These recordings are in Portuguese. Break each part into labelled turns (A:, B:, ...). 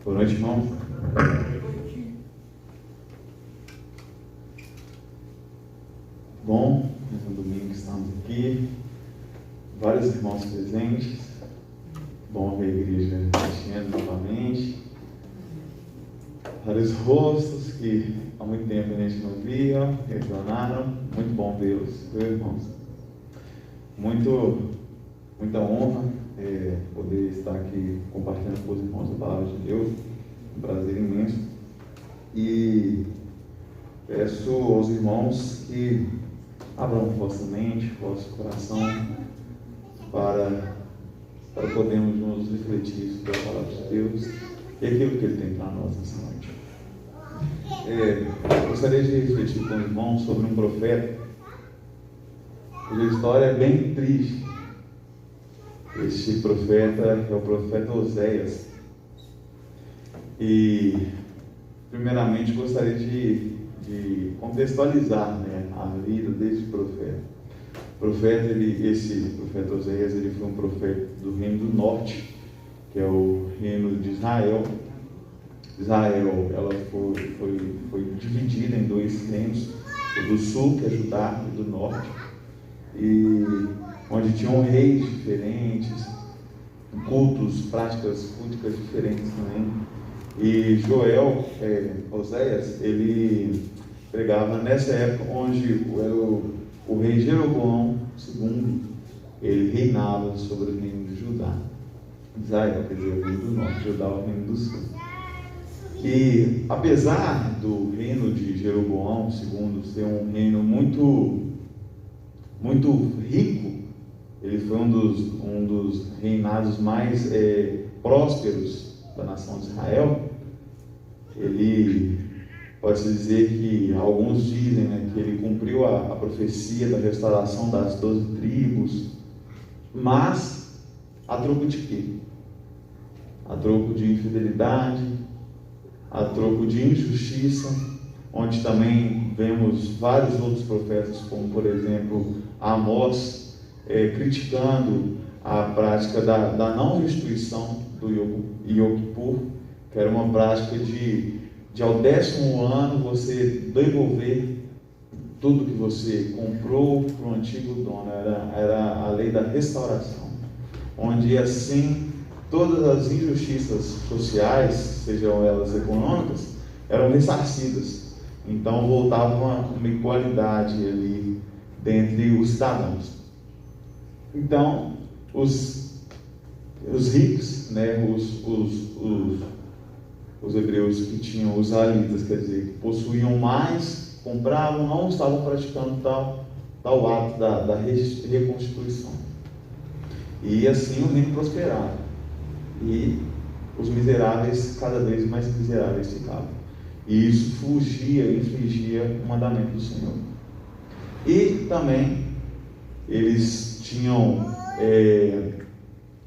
A: Boa noite, irmão. Bom, mais um domingo estamos aqui, vários irmãos presentes. Bom ver a igreja enchendo novamente. Vários rostos que há muito tempo a gente não via, retornaram. Muito bom vê-los, viu, irmãos? Muita honra poder estar aqui compartilhando com os irmãos a palavra de Deus. Um prazer imenso. E peço aos irmãos que abram vossa mente, vosso coração, para podermos nos refletir sobre a palavra de Deus e aquilo que Ele tem para nós nessa noite. Gostaria de refletir com os irmãos sobre um profeta cuja história é bem triste. Este profeta é o profeta Oséias. E, primeiramente, gostaria de contextualizar, a vida desse profeta. Esse profeta Oséias, ele foi um profeta do reino do norte, que é o reino de Israel. Israel, ela foi dividida em dois reinos, o do sul, que é Judá, e do norte, e onde tinham reis diferentes, cultos, práticas culticas diferentes também. E Oséias, ele pregava nessa época onde o rei Jeroboão II, ele reinava sobre o reino de Judá. Israel, quer dizer, o reino do norte, Judá, o reino do sul. E apesar do reino de Jeroboão II ser um reino muito rico, ele foi um dos reinados mais prósperos da nação de Israel. Ele pode-se dizer que alguns dizem que ele cumpriu a profecia da restauração das 12 tribos, mas a troco de quê? A troco de infidelidade, a troco de injustiça, onde também vemos vários outros profetas, como por exemplo Amós, criticando a prática da não restituição do Yom Kippur, que era uma prática de ao 10º ano você devolver tudo que você comprou para o antigo dono. Era a lei da restauração, onde assim todas as injustiças sociais, sejam elas econômicas, eram ressarcidas. Então voltava uma igualdade ali dentre os cidadãos. Então os ricos, os hebreus que tinham, os israelitas, quer dizer, que possuíam mais, compravam, não estavam praticando tal ato da reconstituição. E assim o reino prosperava. E os miseráveis, cada vez mais miseráveis ficavam. E isso infringia o mandamento do Senhor. E também eles tinham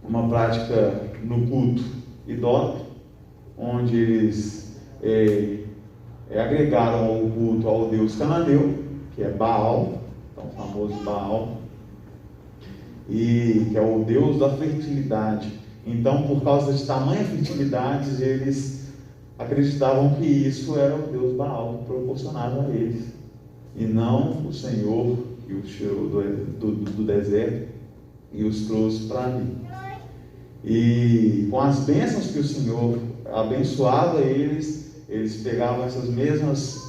A: uma prática no culto idólatra, onde eles agregaram ao culto ao deus cananeu, que é Baal, então o famoso Baal, e que é o deus da fertilidade. Então, por causa de tamanha fertilidade, eles acreditavam que isso era o deus Baal que proporcionava a eles, e não o Senhor que os tirou do deserto e os trouxe para ali. E com as bênçãos que o Senhor abençoava eles pegavam esses mesmos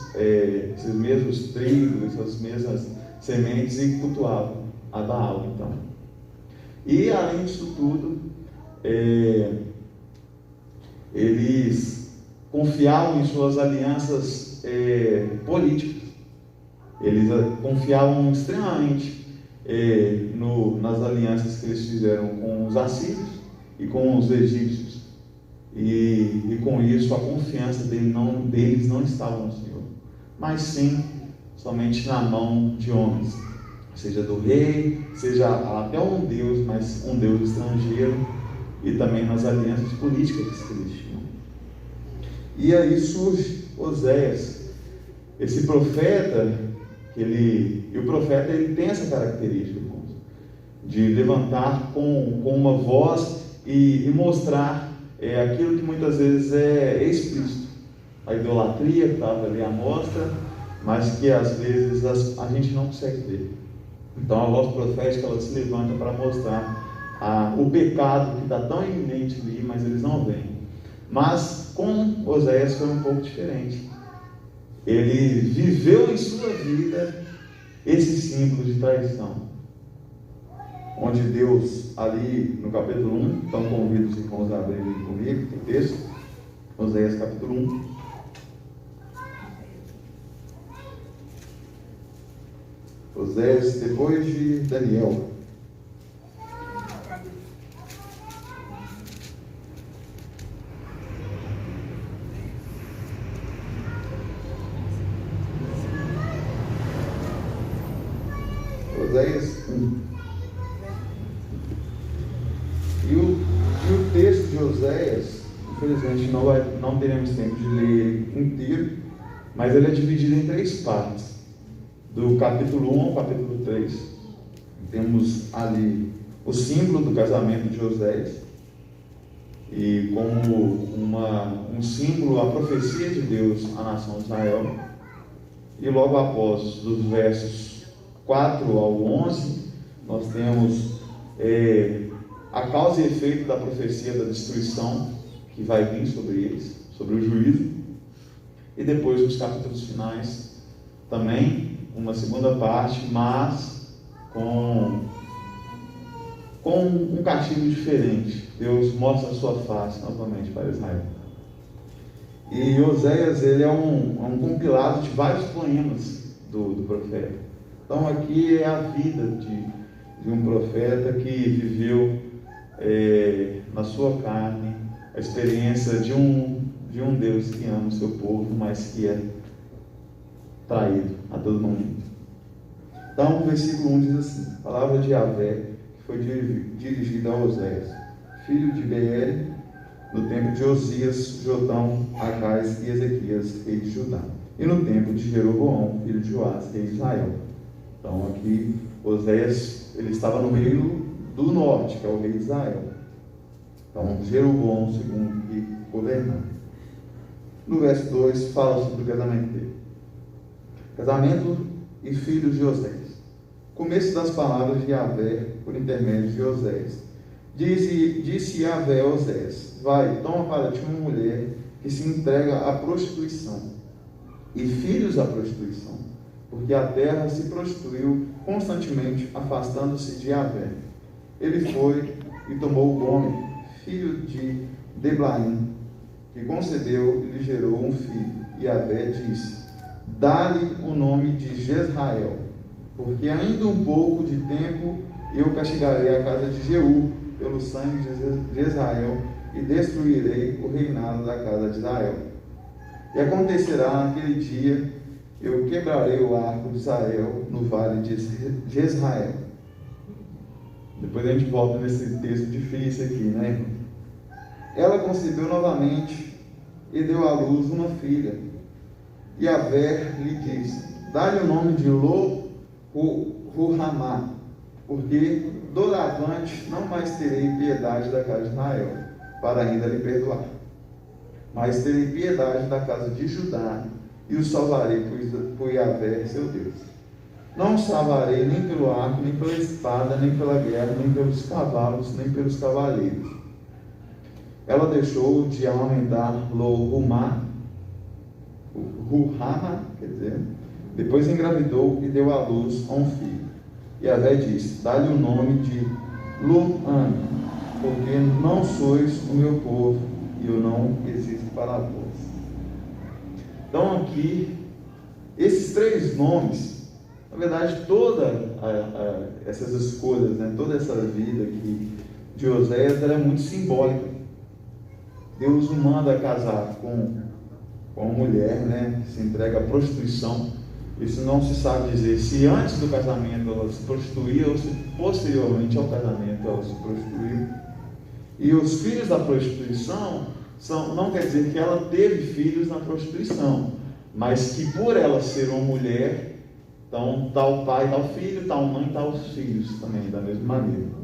A: trigos, essas mesmas sementes e cultuavam a Baal, então. E além disso tudo, eles confiavam em suas alianças políticas. Eles confiavam extremamente nas alianças que eles fizeram com os assírios e com os egípcios. E com isso a confiança deles não estava no Senhor, mas sim somente na mão de homens, seja do rei, seja até um Deus, mas um Deus estrangeiro, e também nas alianças políticas que eles tinham. E aí surge Oséias, esse profeta, e o profeta ele tem essa característica, irmãos, de levantar com uma voz e mostrar é aquilo que muitas vezes é explícito, a idolatria que estava ali à mostra, mas que às vezes a gente não consegue ver. Então a voz profética ela se levanta para mostrar o pecado que está tão iminente ali, mas eles não veem. Mas com Oséias foi um pouco diferente. Ele viveu em sua vida esse símbolo de traição, onde Deus, ali no capítulo 1, então convido os irmãos a abrirem comigo, tem texto, Oséias capítulo 1. Oséias depois de Daniel. Oséias 1. E o texto de Oséias, infelizmente não teremos tempo de ler ele inteiro, mas ele é dividido em 3 partes. Do capítulo 1 ao capítulo 3, temos ali o símbolo do casamento de Oséias, e como um símbolo, a profecia de Deus à nação de Israel. E logo após, dos versos 4 ao 11, nós temos a causa e efeito da profecia da destruição que vai vir sobre eles, sobre o juízo. E depois, nos capítulos finais, também uma segunda parte, mas com um castigo diferente. Deus mostra a sua face novamente para Israel. E Oséias, ele é um compilado de vários poemas do profeta. Então aqui é a vida de um profeta que viveu na sua carne a experiência de um Deus que ama o seu povo, mas que é traído a todo momento. Então o versículo 1 diz assim: palavra de Yahvé, que foi dirigida a Oséias, filho de Beeri, no tempo de Osias, Jotão, Acais e Ezequias, rei de Judá, e no tempo de Jeroboão, filho de Joás, rei de Israel. Então aqui Oséias, ele estava no reino do norte, que é o rei de Israel. Então Jeroboão, segundo que governava. No verso 2 fala sobre o casamento dele. Casamento e filhos de Oséias. Começo das palavras de Yahvé por intermédio de Oséias. Disse Yahvé a Oséias: vai, toma para ti uma mulher que se entrega à prostituição, e filhos à prostituição, porque a terra se prostituiu constantemente, afastando-se de Yahvé. Ele foi e tomou Gomer, filho de Deblaim, que concebeu e lhe gerou um filho. E Yahvé disse: dá-lhe o nome de Jezrael, porque ainda um pouco de tempo eu castigarei a casa de Jeú pelo sangue de Israel e destruirei o reinado da casa de Israel. E acontecerá naquele dia, eu quebrarei o arco de Israel no vale de Jezrael. Depois a gente volta nesse texto difícil aqui, né, irmão? Ela concebeu novamente e deu à luz uma filha. E Yahvé lhe disse: dá-lhe o nome de Lo-Ruhamá, porque doravante não mais terei piedade da casa de Israel, para ainda lhe perdoar, mas terei piedade da casa de Judá, e o salvarei por Yahvé, seu Deus. Não o salvarei nem pelo arco, nem pela espada, nem pela guerra, nem pelos cavalos, nem pelos cavaleiros. Ela deixou de amamentar Lo-Ruhamá, quer dizer, depois engravidou e deu à luz a um filho. E Yahvé disse: dá-lhe o nome de Lo-An, porque não sois o meu povo, e eu não existo para vós. Então aqui, esses 3 nomes, na verdade, essas escolhas, né, toda essa vida aqui de Oséias, ela é muito simbólica. Deus o manda casar com uma mulher, né, que se entrega à prostituição. Isso não se sabe dizer se antes do casamento ela se prostituía ou se posteriormente ao casamento ela se prostituiu. E os filhos da prostituição não quer dizer que ela teve filhos na prostituição, mas que por ela ser uma mulher, então tal pai, tal filho, tal mãe, tal filhos também, da mesma maneira.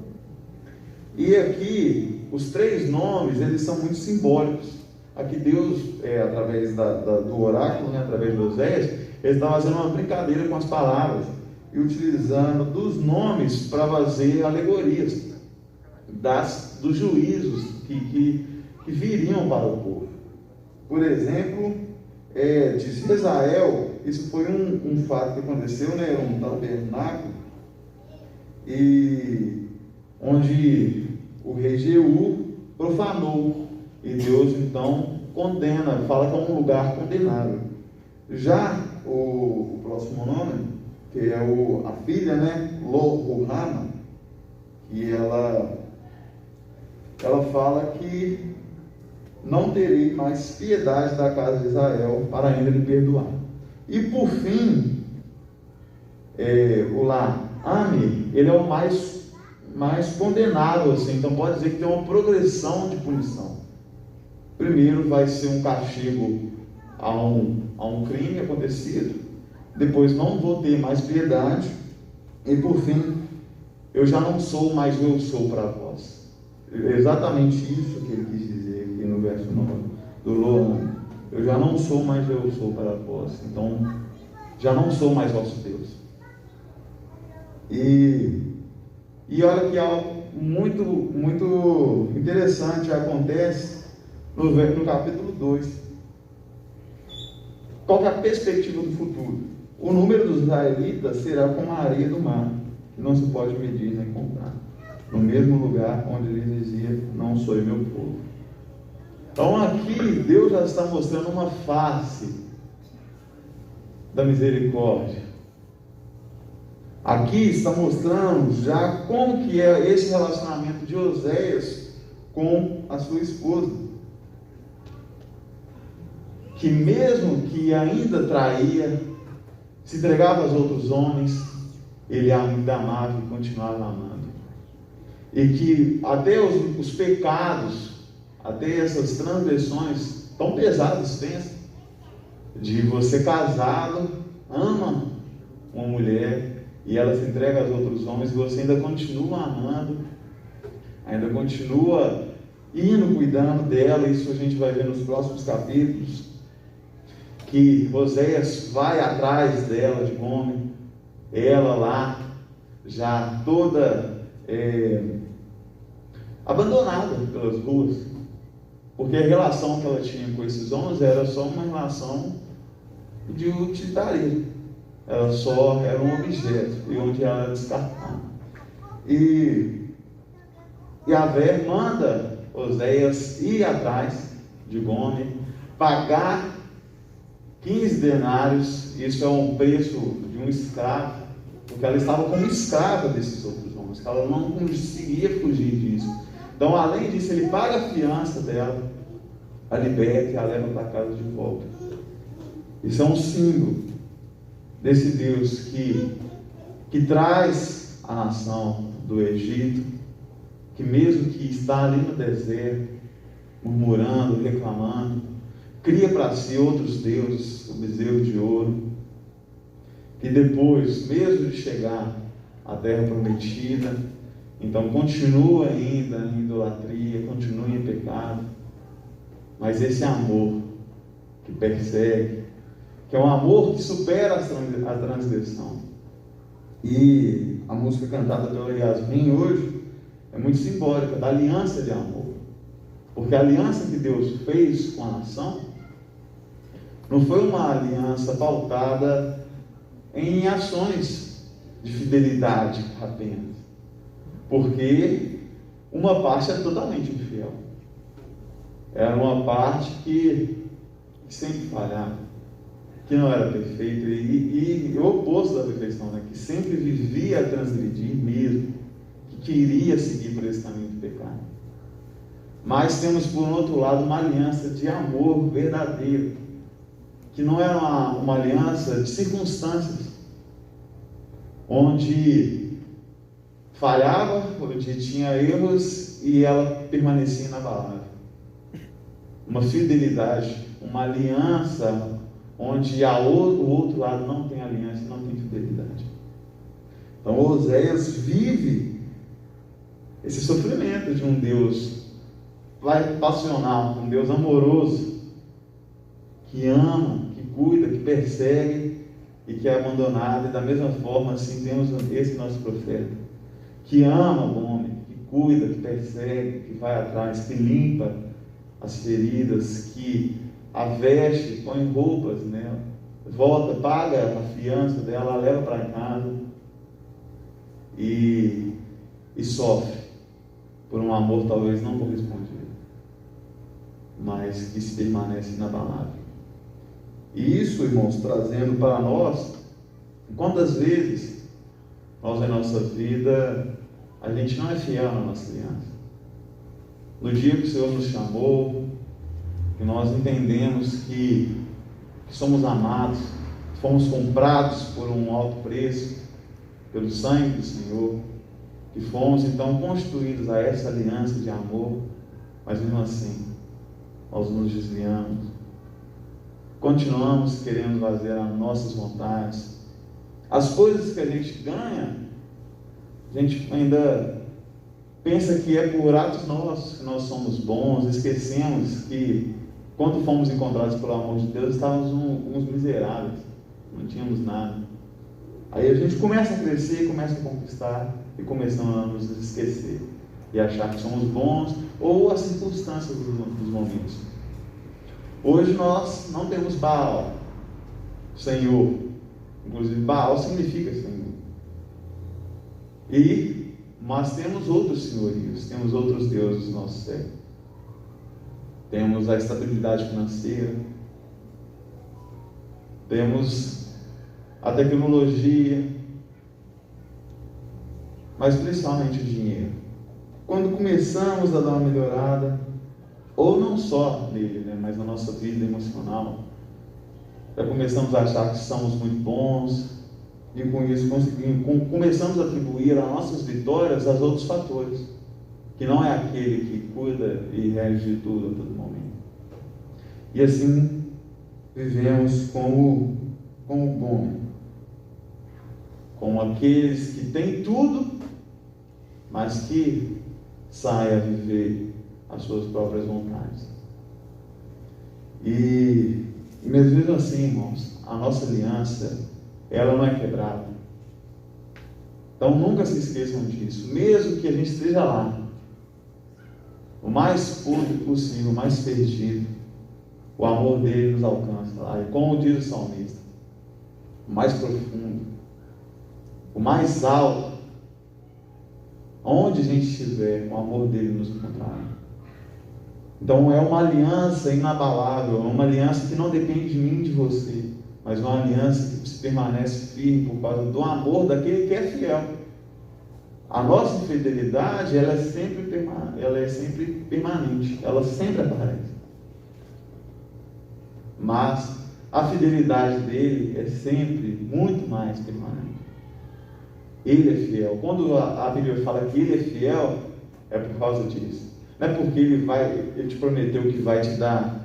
A: E aqui, os 3 nomes, eles são muito simbólicos. Aqui Deus, através do oráculo, né, através de Oséias, ele está fazendo uma brincadeira com as palavras e utilizando dos nomes para fazer alegorias dos juízos que viriam para o povo. Por exemplo, diz Israel, isso foi um fato que aconteceu, né, um tabernáculo, e onde o rei Jeú profanou, e Deus então condena, fala que é um lugar condenável. Já o próximo nome, que é a filha, né, Lo-Ruhama, que ela fala que não terei mais piedade da casa de Israel para ainda lhe perdoar. E por fim, o Ame, ele é o mais condenável, assim, então pode dizer que tem uma progressão de punição. Primeiro vai ser um castigo a um crime acontecido, depois não vou ter mais piedade, e por fim, eu já não sou mais eu sou para vós. É exatamente isso que ele quis dizer aqui no verso 9 do Loan. Eu já não sou mais eu sou para vós, então já não sou mais vosso Deus. E olha que algo muito, muito interessante acontece no capítulo 2. Qual que é a perspectiva do futuro? O número dos israelitas será como a areia do mar, que não se pode medir nem contar, no mesmo lugar onde ele dizia, não sou meu povo. Então aqui Deus já está mostrando uma face da misericórdia. Aqui está mostrando já como que é esse relacionamento de Oséias com a sua esposa, que mesmo que ainda traía, se entregava aos outros homens, ele ainda amava e continuava amando. E que até os pecados, até essas transgressões tão pesadas, pensa, de você casado, ama uma mulher e ela se entrega aos outros homens, e você ainda continua amando, ainda continua indo, cuidando dela. Isso a gente vai ver nos próximos capítulos, que Oséias vai atrás dela de Gomer, ela lá, já toda abandonada pelas ruas, porque a relação que ela tinha com esses homens era só uma relação de utilitarismo, ela só era um objeto, e onde ela era descartada. E Yahvé manda Oséias ir atrás de Gomer, pagar 15 denários, isso é um preço de um escravo, porque ela estava como escrava desses outros homens, ela não conseguia fugir disso. Então, além disso, ele paga a fiança dela, a liberta e a leva para casa de volta. Isso é um símbolo desse Deus que traz a nação do Egito, que mesmo que está ali no deserto, murmurando, reclamando, cria para si outros deuses, o bezerro de ouro, que depois, mesmo de chegar à terra prometida, então continua ainda em idolatria, continua em pecado, mas esse amor que persegue, que é um amor que supera a transgressão. E a música cantada pela Yasmin hoje é muito simbólica da aliança de amor, porque a aliança que Deus fez com a nação não foi uma aliança pautada em ações de fidelidade apenas, porque uma parte é totalmente infiel, era uma parte que sempre falhava, que não era perfeita, e o oposto da perfeição, né? Que sempre vivia a transgredir mesmo, que queria seguir por esse caminho do pecado. Mas temos por outro lado uma aliança de amor verdadeiro, que não era uma aliança de circunstâncias, onde falhava, onde tinha erros e ela permanecia inabalável. Uma fidelidade, uma aliança onde o outro lado não tem aliança, não tem fidelidade. Então Oséias vive esse sofrimento de um Deus passional, um Deus amoroso, que ama, que cuida, que persegue e que é abandonado. E da mesma forma, assim, temos esse nosso profeta, que ama o homem, que cuida, que persegue, que vai atrás, que limpa as feridas, que a veste, põe roupas nela, volta, paga a fiança dela, leva para casa e sofre por um amor talvez não correspondido, mas que se permanece inabalável. E isso, irmãos, trazendo para nós, quantas vezes nós em nossa vida, a gente não é fiel na nossa aliança. No dia que o Senhor nos chamou, que nós entendemos que somos amados, fomos comprados por um alto preço, pelo sangue do Senhor, que fomos então constituídos a essa aliança de amor, mas mesmo assim, nós nos desviamos, continuamos querendo fazer as nossas vontades, as coisas que a gente ganha, a gente ainda pensa que é por atos nossos que nós somos bons, esquecemos que quando fomos encontrados pelo amor de Deus, estávamos uns miseráveis, não tínhamos nada. Aí a gente começa a crescer, começa a conquistar e começamos a nos esquecer e achar que somos bons, ou as circunstâncias dos momentos. Hoje nós não temos Baal, Senhor. Inclusive Baal significa Senhor. Mas temos outros senhorios, temos outros deuses no nosso século. Temos a estabilidade financeira, temos a tecnologia, mas principalmente o dinheiro. Quando começamos a dar uma melhorada, ou não só nele, mas na nossa vida emocional, já começamos a achar que somos muito bons, e com isso começamos a atribuir as nossas vitórias aos outros fatores, que não é aquele que cuida e rege de tudo a todo momento. E assim vivemos como bom, como aqueles que têm tudo, mas que saem a viver as suas próprias vontades. E mesmo assim, irmãos, a nossa aliança, ela não é quebrada. Então nunca se esqueçam disso. Mesmo que a gente esteja lá, o mais puro possível, o mais perdido, o amor dele nos alcança lá. E como diz o salmista, o mais profundo, o mais alto, onde a gente estiver, o amor dele nos encontrará. Então é uma aliança inabalável, é uma aliança que não depende de mim, de você, mas uma aliança que permanece firme por causa do amor daquele que é fiel. A nossa infidelidade, ela é sempre permanente, ela sempre aparece. Mas a fidelidade dele é sempre muito mais permanente. Ele é fiel. Quando a Bíblia fala que ele é fiel, é por causa disso. Não é porque ele te prometeu que vai te dar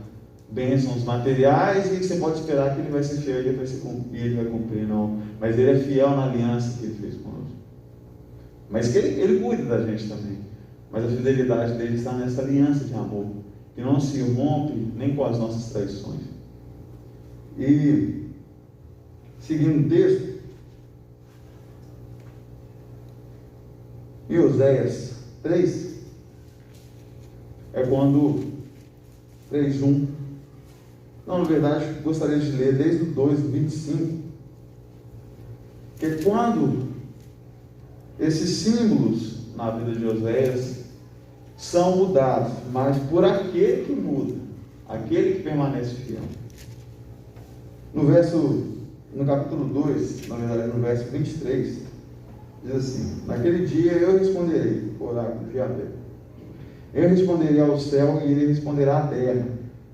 A: bênçãos materiais e você pode esperar que ele vai ser fiel e ele vai cumprir, não. Mas ele é fiel na aliança que ele fez conosco. Mas que ele cuida da gente também. Mas a fidelidade dele está nessa aliança de amor, que não se rompe nem com as nossas traições. E, seguindo o texto, em Oséias 3, é quando 3:1, não, na verdade, gostaria de ler desde o 2:25, que é quando esses símbolos na vida de Oséias são mudados, mas por aquele que muda, aquele que permanece fiel. No capítulo 2, na verdade no verso 23, diz assim: naquele dia eu responderei, oráculo de Yahvé, eu responderei ao céu e ele responderá à terra.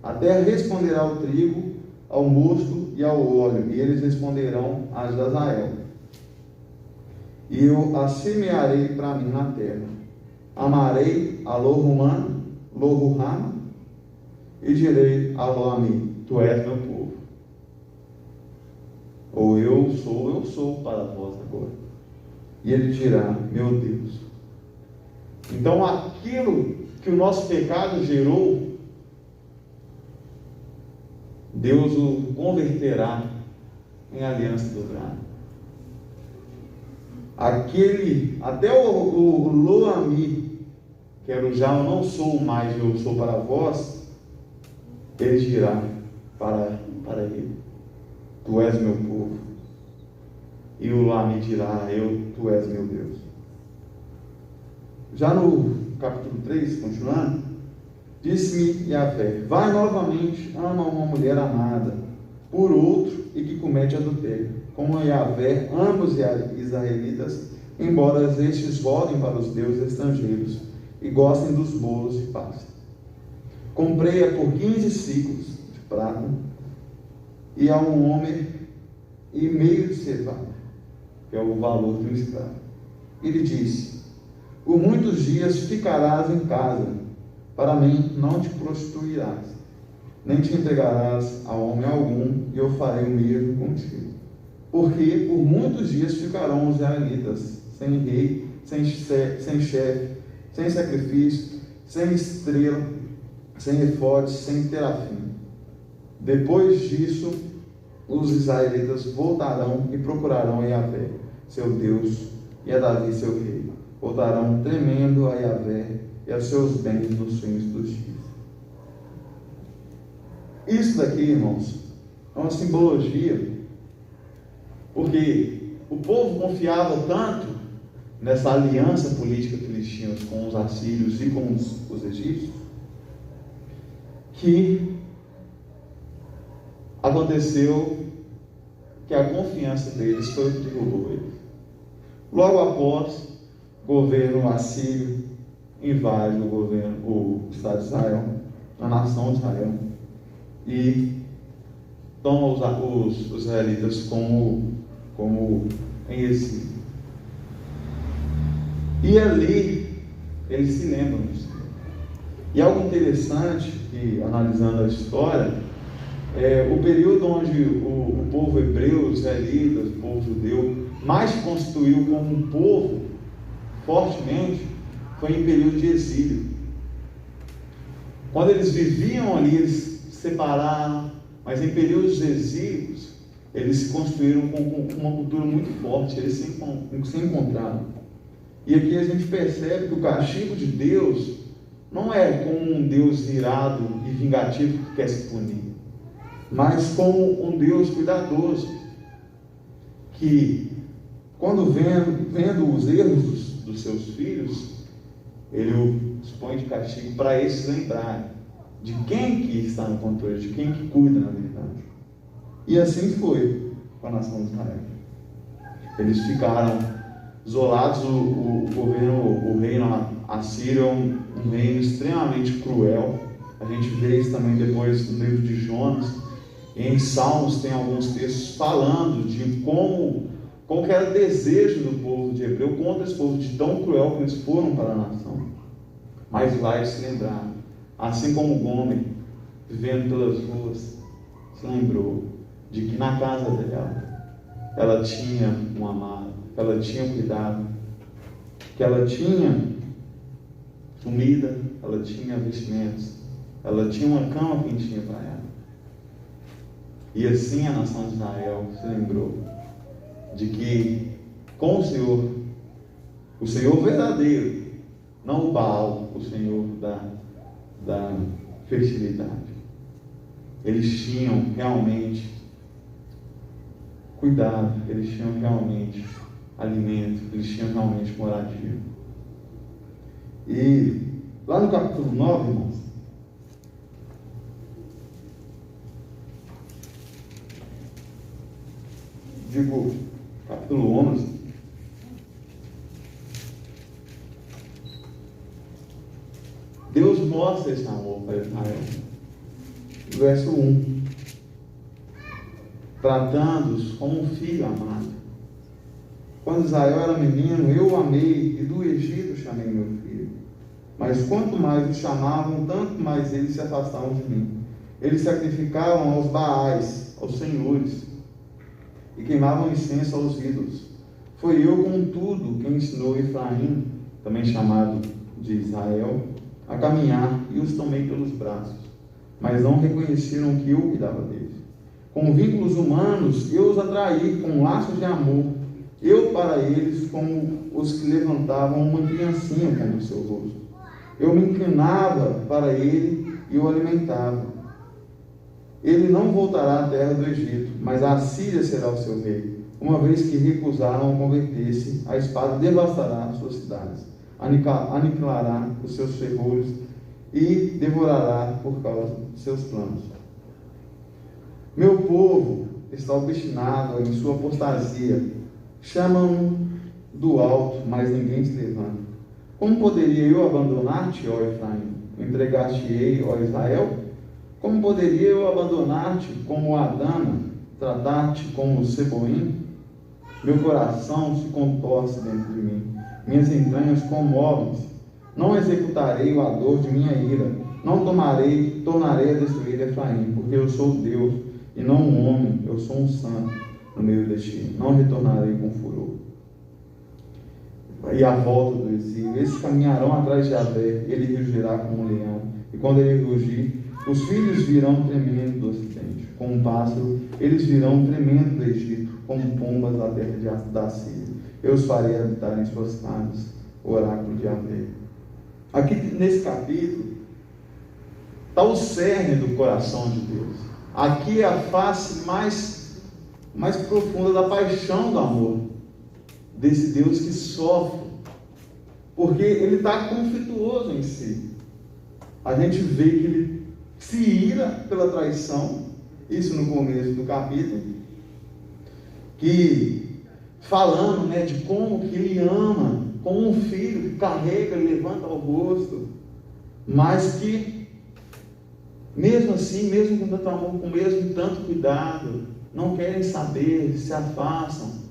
A: A terra responderá ao trigo, ao mosto e ao óleo, e eles responderão a Jazael. E eu a semearei para mim na terra. Amarei a Lohumã, e direi a Lo-Ami, tu és meu povo. Ou eu sou para vós agora. E ele dirá, meu Deus. Então aquilo que o nosso pecado gerou, Deus o converterá em aliança dobrada. Até o Lo-Ami, que era o já eu não sou mais, eu sou para vós, ele dirá para ele: tu és meu povo. E o Lo-Ami dirá: tu és meu Deus. Já no capítulo 3, continuando, disse-me Yahvé: vai novamente, ama uma mulher amada por outro e que comete adultério, como Yahvé ama os israelitas, embora estes voltem para os deuses estrangeiros e gostem dos bolos de paz. Comprei-a por 15 siclos de prata e a um homem e meio de cevada, que é o valor de um escravo. Ele disse: por muitos dias ficarás em casa, para mim não te prostituirás, nem te entregarás a homem algum, e eu farei o mesmo contigo. Porque por muitos dias ficarão os israelitas sem rei, sem chefe, sem sacrifício, sem estrela, sem efode, sem terafim. Depois disso, os israelitas voltarão e procurarão a Yahvé, seu Deus, e a Davi, seu rei. Voltarão tremendo a Yahvé e aos seus bens nos fins dos dias. Isso daqui, irmãos, é uma simbologia, porque o povo confiava tanto nessa aliança política que eles tinham com os assírios e com os egípcios, que aconteceu que a confiança deles foi o que derrubou eles. Logo após, o governo assírio invade o Estado de Israel, a nação de Israel, e toma os israelitas como em exílio. E ali eles se lembram disso. E algo interessante, que analisando a história, o período onde o povo hebreu, os israelitas, o povo judeu, mais se constituiu como um povo fortemente, foi em período de exílio. Quando eles viviam ali, eles se separaram, mas em períodos de exílios, eles se construíram com uma cultura muito forte, eles se encontraram. E aqui a gente percebe que o castigo de Deus não é como um Deus irado e vingativo que quer se punir, mas como um Deus cuidadoso, que quando vendo os erros dos seus filhos, ele os põe de castigo para eles se lembrarem de quem que está no controle, de quem que cuida na verdade. E assim foi com a nação de Israel. Eles ficaram isolados. O reino assírio é um reino extremamente cruel. A gente vê isso também depois no livro de Jonas. E em Salmos tem alguns textos falando de como que era o desejo do povo de Hebreu contra esse povo, de tão cruel que eles foram para a nação. Mas lá eles se lembraram, assim como Gomer, vivendo pelas ruas, se lembrou de que na casa dela, ela tinha um amado, ela tinha cuidado, que ela tinha comida, ela tinha vestimentos, ela tinha uma cama quentinha para ela. E assim a nação de Israel se lembrou de que com o Senhor verdadeiro, não o Baal, o Senhor da fertilidade, eles tinham realmente cuidado, eles tinham realmente alimento, eles tinham realmente moradia. E lá no capítulo 9, irmãos, capítulo 11, Deus mostra esse amor para Israel. Verso 1: tratando-os como um filho amado. Quando Israel era menino, eu o amei, e do Egito chamei meu filho. Mas quanto mais o chamavam, tanto mais eles se afastavam de mim. Eles sacrificavam aos Baais, aos senhores, e queimavam incenso aos ídolos. Foi eu, contudo, quem ensinou Efraim, também chamado de Israel a caminhar e os tomei pelos braços, mas não reconheceram que eu cuidava deles. Com vínculos humanos eu os atraí, com laços de amor, eu para eles como os que levantavam uma criancinha como o seu rosto. Eu me inclinava para ele e o alimentava. Ele não voltará à terra do Egito, mas a Síria será o seu rei. Uma vez que recusaram converter-se, a espada devastará as suas cidades, aniquilará os seus ferrolhos e devorará por causa de seus planos. Meu povo está obstinado em sua apostasia. Chamam do alto, mas ninguém se levanta. Como poderia eu abandonar-te, ó Efraim? Entregar-te-ei, ó Israel? Como poderia eu abandonar-te como Adama, tratar-te como Seboim? Meu coração se contorce dentro de mim, minhas entranhas comovem-se. Não executarei a dor de minha ira, não tornarei a destruir Efraim, porque eu sou Deus e não um homem, eu sou um santo no meio de ti. Não retornarei com furor. E a volta do exílio, esses caminharão atrás de Javé, ele rugirá como um leão, e quando ele rugir, os filhos virão tremendo do ocidente, como um pássaro, eles virão tremendo do Egito, como pombas da terra da Síria. Eu os farei habitar em suas casas, o oráculo de Javé. Aqui nesse capítulo está o cerne do coração de Deus. Aqui é a face mais profunda da paixão do amor desse Deus que sofre, porque ele está conflituoso em si. A gente vê que ele se ira pela traição, isso no começo do capítulo, que falando, de como que ele ama, como um filho que carrega, levanta o rosto, mas que mesmo assim, mesmo com tanto amor, com mesmo tanto cuidado, não querem saber, se afastam,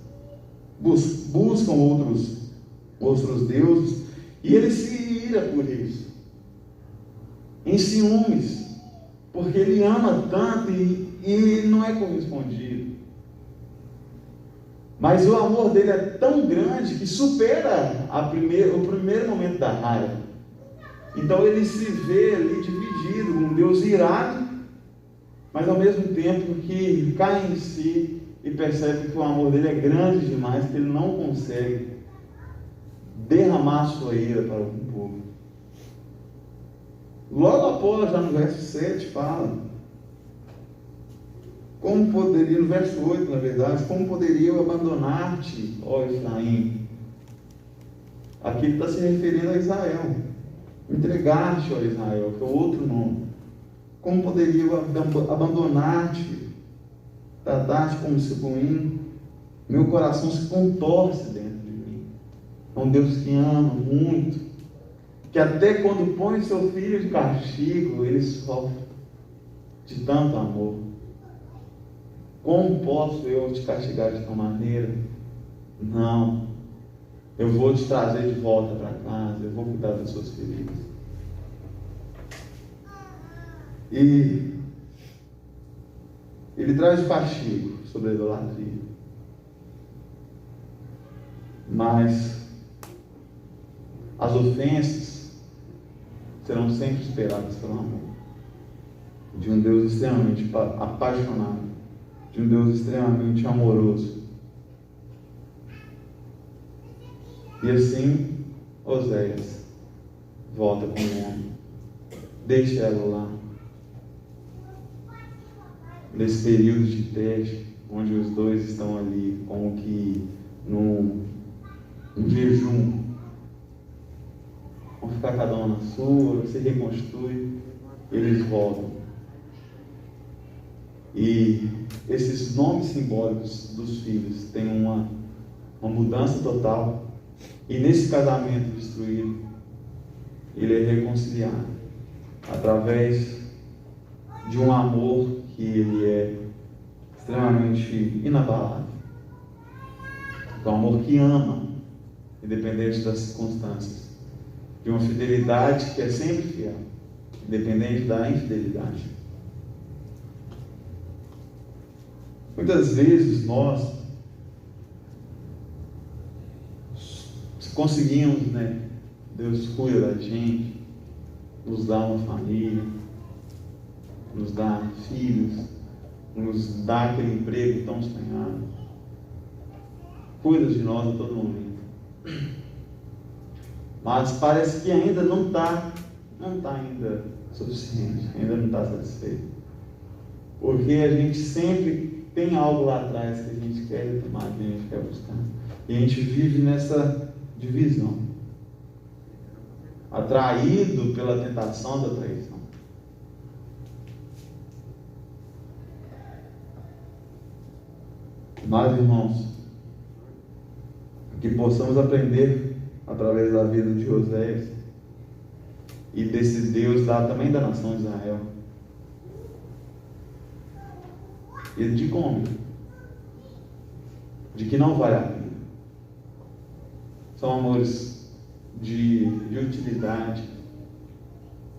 A: buscam outros deuses, e ele se ira por isso, em ciúmes, porque ele ama tanto e não é correspondido. Mas o amor dele é tão grande que supera o primeiro momento da raiva. Então ele se vê ali dividido, um Deus irado, mas ao mesmo tempo que cai em si e percebe que o amor dele é grande demais, que ele não consegue derramar sua ira para algum povo. Logo após, já no verso 7, fala: como poderia, no verso 8, na verdade, como poderia eu abandonar-te, ó Efraim? Aqui ele está se referindo a Israel. Entregar-te, ó Israel, que é outro nome. Como poderia eu abandonar-te, tratar-te como Seboim? Meu coração se contorce dentro de mim. É um Deus que ama muito, que até quando põe seu filho de castigo, ele sofre de tanto amor. Como posso eu te castigar de tal maneira? Não. Eu vou te trazer de volta para casa, eu vou cuidar das suas feridas. E ele traz o castigo sobre a idolatria. Mas as ofensas serão sempre esperadas pelo amor de um Deus extremamente apaixonado, de um Deus extremamente amoroso. E assim, Oséias volta com o homem, deixa ela lá, nesse período de teste, onde os dois estão ali, como que num jejum, vão ficar cada um na sua, se reconstitui, eles voltam. E esses nomes simbólicos dos filhos têm uma mudança total. E nesse casamento destruído, ele é reconciliado através de um amor que ele é extremamente inabalável. É um amor que ama, independente das circunstâncias. De uma fidelidade que é sempre fiel, independente da infidelidade. Muitas vezes nós conseguimos, Deus cuida da gente, nos dá uma família, nos dá filhos, nos dá aquele emprego tão sonhado, cuida de nós a todo momento. Mas parece que ainda não está ainda suficiente, ainda não está satisfeito. Porque a gente sempre tem algo lá atrás que a gente quer retomar, que a gente quer buscar. E a gente vive nessa divisão, atraído pela tentação da traição. Mas, irmãos, que possamos aprender através da vida de Oséias e desse Deus também da nação de Israel. E de como? De que não vale a pena. São amores de utilidade,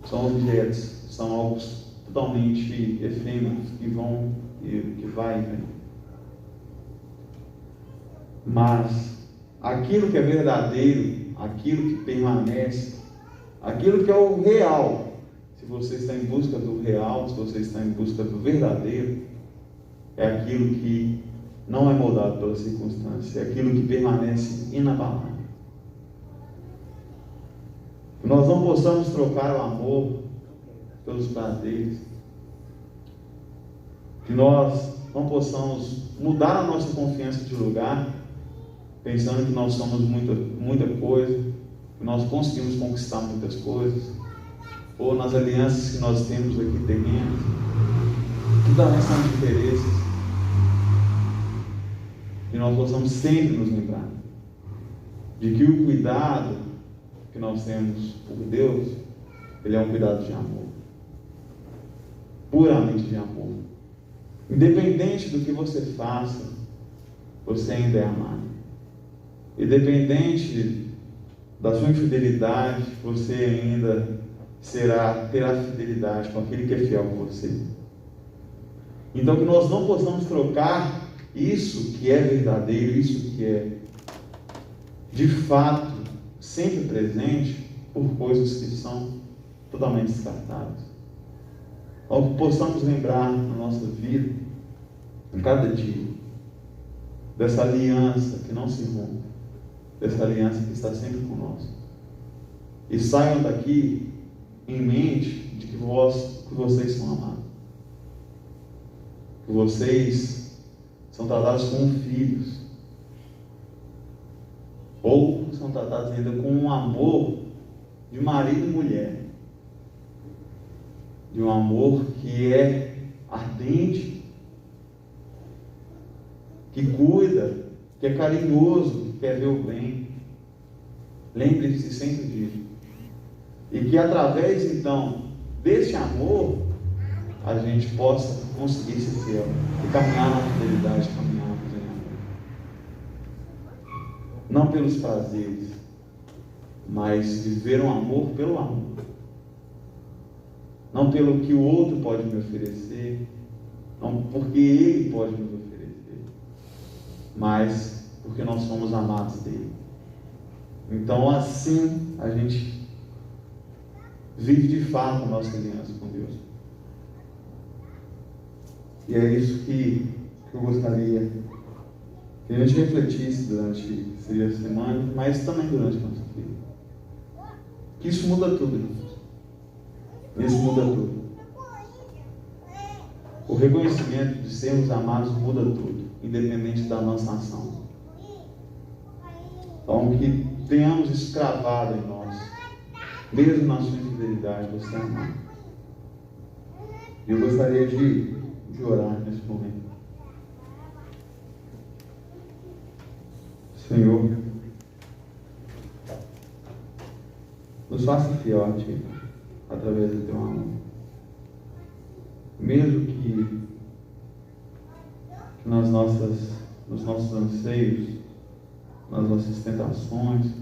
A: são objetos, são algo totalmente efêmeros que vão e que vai e vem. Mas aquilo que é verdadeiro, aquilo que permanece, aquilo que é o real, se você está em busca do real, se você está em busca do verdadeiro, é aquilo que não é moldado pela circunstância, é aquilo que permanece inabalável. Que nós não possamos trocar o amor pelos prazeres, que nós não possamos mudar a nossa confiança de lugar, pensando que nós somos muita coisa, que nós conseguimos conquistar muitas coisas, ou nas alianças que nós temos aqui terrenas, que também são de interesses, que nós possamos sempre nos lembrar de que o cuidado que nós temos por Deus, ele é um cuidado de amor, puramente de amor. Independente do que você faça, você ainda é amado. Independente da sua infidelidade, você ainda terá fidelidade com aquele que é fiel com você. Então que nós não possamos trocar isso que é verdadeiro, isso que é de fato sempre presente, por coisas que são totalmente descartáveis. Ou que possamos lembrar na nossa vida, em cada dia, dessa aliança que não se rompe, dessa aliança que está sempre conosco. E saiam daqui em mente de que vocês são amados, que vocês são tratados como filhos, ou são tratados ainda com um amor de marido e mulher, de um amor que é ardente, que cuida, que é carinhoso, que quer ver o bem. Lembre-se sempre disso. E que através então desse amor a gente possa conseguir ser fiel e caminhar na fidelidade, caminharmos em amor. Não pelos prazeres, mas viver um amor pelo amor. Não pelo que o outro pode me oferecer, não porque ele pode nos oferecer, mas porque nós somos amados dele. Então assim a gente vive de fato a nossa aliança com Deus. E é isso que eu gostaria que a gente refletisse durante essa semana, mas também durante a nossa vida. Que isso muda tudo, irmãos. Isso muda tudo. O reconhecimento de sermos amados muda tudo, independente da nossa ação. Então, que tenhamos isso cravado em nós, mesmo na sua infidelidade, você é amado. E eu gostaria de orar nesse momento. Senhor, nos faça fiel a Ti, através do Teu amor. Mesmo que nos nossos anseios, nas nossas tentações,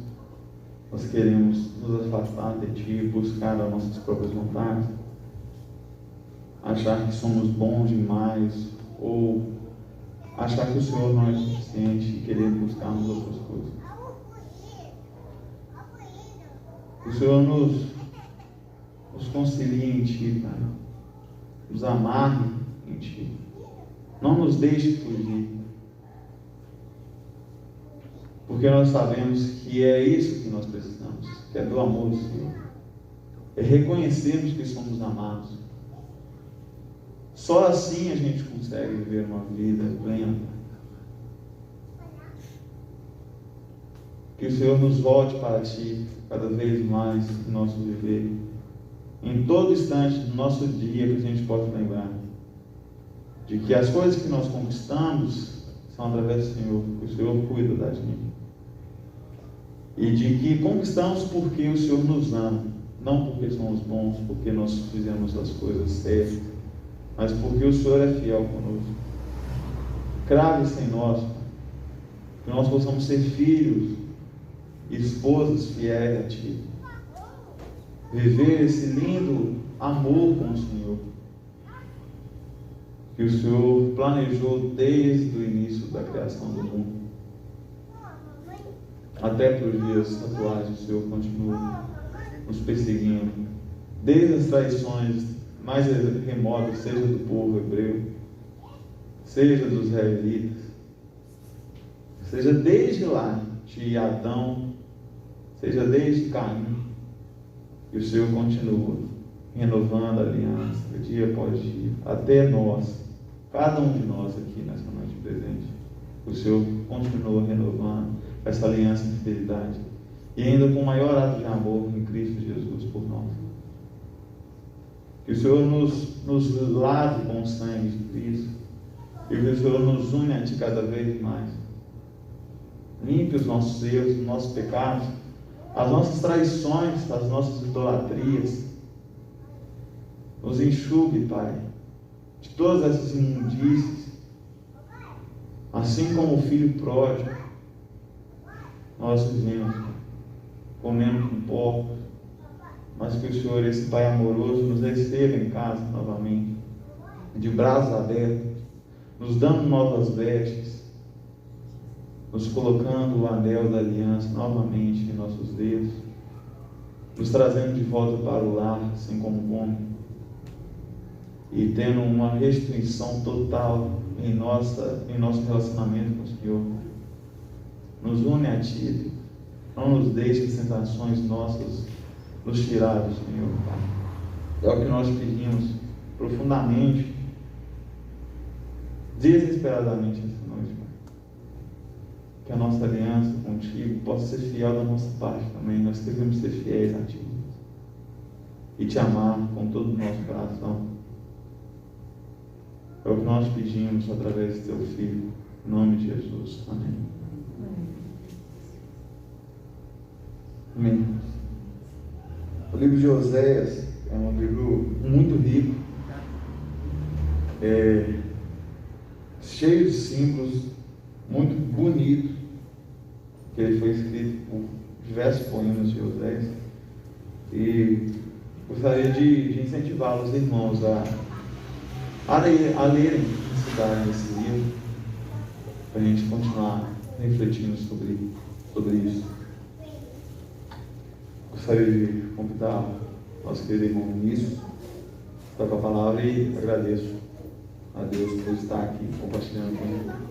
A: nós queremos nos afastar de Ti, buscar as nossas próprias vontades, achar que somos bons demais, ou achar que o Senhor não é suficiente e querer buscarmos outras coisas. Que o Senhor nos concilie em Ti, Pai. Nos amarre em Ti. Não nos deixe fugir. Porque nós sabemos que é isso que nós precisamos, que é do amor do Senhor. É reconhecermos que somos amados. Só assim a gente consegue viver uma vida plena. Que o Senhor nos volte para Ti cada vez mais no nosso viver. Em todo instante do nosso dia, que a gente possa lembrar de que as coisas que nós conquistamos são através do Senhor, que o Senhor cuida da gente. E de que conquistamos porque o Senhor nos ama, não porque somos bons, porque nós fizemos as coisas certas, mas porque o Senhor é fiel conosco. Crave-se em nós, que nós possamos ser filhos e esposas fiéis a Ti. Viver esse lindo amor com o Senhor, que o Senhor planejou desde o início da criação do mundo. Até para os dias atuais, o Senhor continua nos perseguindo, desde as traições mais remotas, seja do povo hebreu, seja dos israelitas, seja desde lá de Adão, seja desde Caim, e o Senhor continua renovando a aliança, dia após dia, até nós, cada um de nós aqui nessa noite presente. O Senhor continua renovando essa aliança de fidelidade, e ainda com maior ato de amor em Cristo Jesus por nós. Que o Senhor nos lave com o sangue de Cristo, e que o Senhor nos une a Ti cada vez mais. Limpe os nossos erros, os nossos pecados, as nossas traições, as nossas idolatrias. Nos enxugue, Pai, de todas essas imundícies, assim como o filho pródigo. Nós vivemos comendo com porcos, mas que o Senhor, esse Pai amoroso, nos receba em casa novamente, de braços abertos, nos dando novas vestes, nos colocando o anel da aliança novamente em nossos dedos, nos trazendo de volta para o lar, assim como homem, e tendo uma restituição total em nosso relacionamento com o Senhor. Nos une a Ti, Deus. Não nos deixe as tentações nossas nos tirar do Senhor, Pai. É o que nós pedimos profundamente, desesperadamente essa noite, Pai. Que a nossa aliança contigo possa ser fiel da nossa parte também. Nós queremos ser fiéis a Ti e Te amar com todo o nosso coração. É o que nós pedimos através do Teu Filho, em nome de Jesus. Amém. Amém. O livro de Oséias é um livro muito rico, cheio de símbolos, muito bonito, que ele foi escrito por diversos poemas de Oséias, e gostaria de incentivar os irmãos a lerem, estudarem esse livro, para a gente continuar refletindo sobre isso. Gostaria de convidar o nosso querido irmão Vinícius para a palavra, e agradeço a Deus por estar aqui compartilhando com ele.